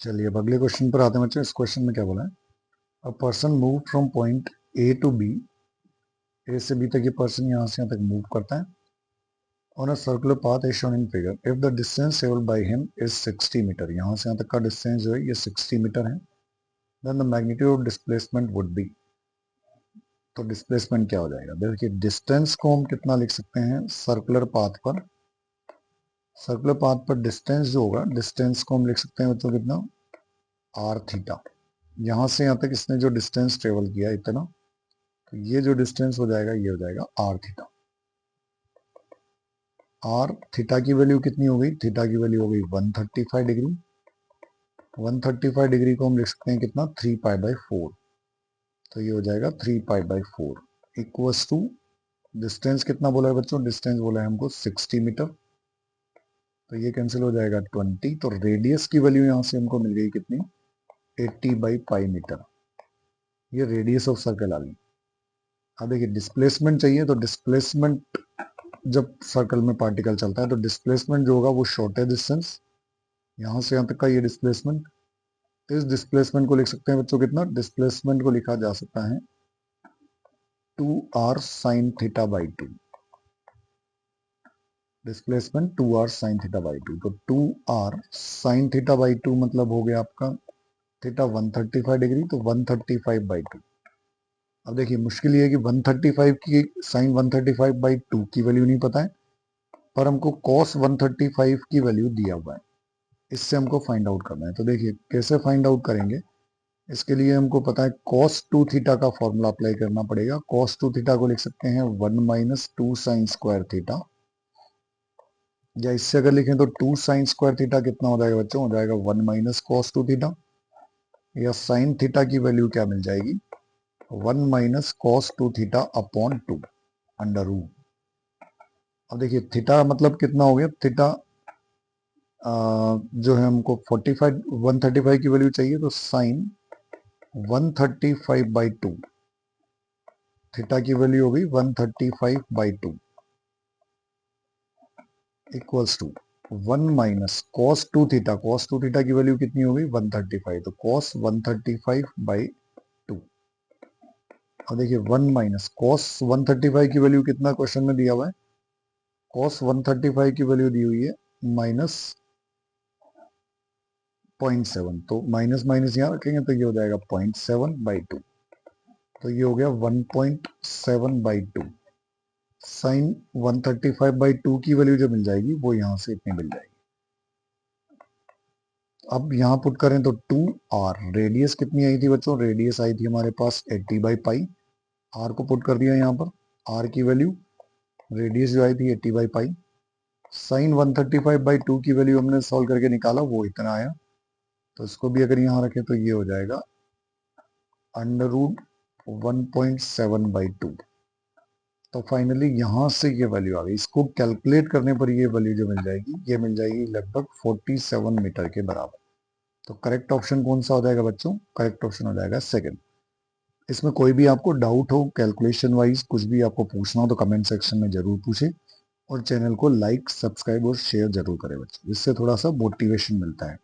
चलिए अब अगले क्वेश्चन पर आते हैं बच्चों। इस क्वेश्चन में क्या बोला है, a person move from point A to B, A से बी तक ये पर्सन यहाँ से यहाँ तक मूव करता है on a circular path as shown in figure. If the distance travelled by him is 60 metre, यहाँ से यहाँ तक का डिस्टेंस जो है ये 60 मीटर है, then the magnitude of displacement would be. तो डिस्प्लेसमेंट क्या हो जाएगा, देखिए डिस्टेंस को हम कितना लिख सकते हैं सर्कुलर पाथ पर। सर्कुलर पाथ पर डिस्टेंस जो होगा, डिस्टेंस को हम लिख सकते हैं बच्चों कितना, आर थीटा। यहां से यहां तक इसने जो डिस्टेंस ट्रेवल किया इतना, तो ये जो डिस्टेंस हो जाएगा ये हो जाएगा आर थीटा। आर थीटा की वैल्यू कितनी हो गई, थीटा की वैल्यू हो गई 135 डिग्री। 135 डिग्री को हम लिख सकते हैं कितना, 3 पाई बाई 4। तो ये हो जाएगा 3 pi by 4 equals to, distance कितना बोला है बच्चों, डिस्टेंस बोला है हमको 60 मीटर, तो ये कैंसिल हो जाएगा 20। तो रेडियस की वैल्यू यहां से हमको मिल गई कितनी, 80 बाई पाई मीटर। ये रेडियस ऑफ सर्कल आ गई। अब देखिए डिस्प्लेसमेंट चाहिए, तो डिस्प्लेसमेंट जब सर्कल में पार्टिकल चलता है तो डिस्प्लेसमेंट जो होगा वो शॉर्टेस्ट डिस्टेंस, यहां से यहां तक का ये डिस्प्लेसमेंट। इस डिस्प्लेसमेंट को लिख सकते हैं बच्चों कितना, डिस्प्लेसमेंट को लिखा जा सकता है 2r sine theta by 2। Displacement 2r sine theta by 2, तो 2r साइन थीटा बाई 2 मतलब हो गया आपका थीटा 135 डिग्री, तो 135 बाई 2। अब देखिए मुश्किल ये है कि 135 की साइन 135 बाई 2 की वैल्यू नहीं पता है, पर हमको cos 135 की वैल्यू दिया हुआ है, इससे हमको फाइंड आउट करना है। तो देखिए कैसे फाइंड आउट करेंगे, इसके लिए हमको पता है cos 2 थीटा का फॉर्मूला अप्लाई करना पड़ेगा। cos 2 थीटा को लिख सकते हैं 1 माइनस 2 साइन स्क्वायर थीटा, या इससे अगर लिखें तो 2 साइन स्क्वायर थीटा कितना हो जाएगा बच्चों, हो जाएगा 1 माइनस cos 2 थीटा, या साइन थीटा की वैल्यू क्या मिल जाएगी, 1 minus cos 2 theta upon 2 under root. अब देखिए थीटा मतलब कितना हो गया, थीटा जो है हमको 45 135 की वैल्यू चाहिए, तो साइन 135 बाई 2, थीटा की वैल्यू हो गई 135 by 2 equals to 1 minus cos 2 theta, cos 2 theta की वैल्यू कितनी हो गई 135, तो cos 135 बाई 2। अब देखिए 1 माइनस cos 135 की वैल्यू कितना क्वेश्चन में दिया हुआ है, cos 135 की वैल्यू दी हुई है माइनस 0.7, तो माइनस माइनस यहाँ रखेंगे तो ये हो जाएगा 0.7 बाई 2, तो ये हो गया 1.7 बाई 2। साइन 135 बाई 2 की वैल्यू जो मिल जाएगी वो यहाँ से इतनी मिल जाएगी। अब यहाँ पुट करें तो 2r, रेडियस कितनी आई थी बच्चों, रेडियस आई थी हमारे पास 80 बाई पाई, r को पुट कर दिया यहाँ पर, r की वैल्यू, रेडियस जो आई थी 80 बाई पाई, साइन 135 बाई 2 की वैल्यू हमने सॉल्व करके निकाला, वो इतना आया, तो इसको भी अगर यहाँ रखें तो ये हो जाएगा अंडर रूट 1.7 बाई 2। तो फाइनली यहाँ से ये वैल्यू आ गई, इसको कैलकुलेट करने पर ये वैल्यू जो मिल जाएगी, ये मिल जाएगी लगभग 47 मीटर के बराबर। तो करेक्ट ऑप्शन कौन सा हो जाएगा बच्चों, करेक्ट ऑप्शन हो जाएगा सेकंड। इसमें कोई भी आपको डाउट हो कैलकुलेशन वाइज, कुछ भी आपको पूछना हो तो कमेंट सेक्शन में जरूर पूछें, और चैनल को लाइक सब्सक्राइब और शेयर जरूर करें बच्चों, इससे थोड़ा सा मोटिवेशन मिलता है।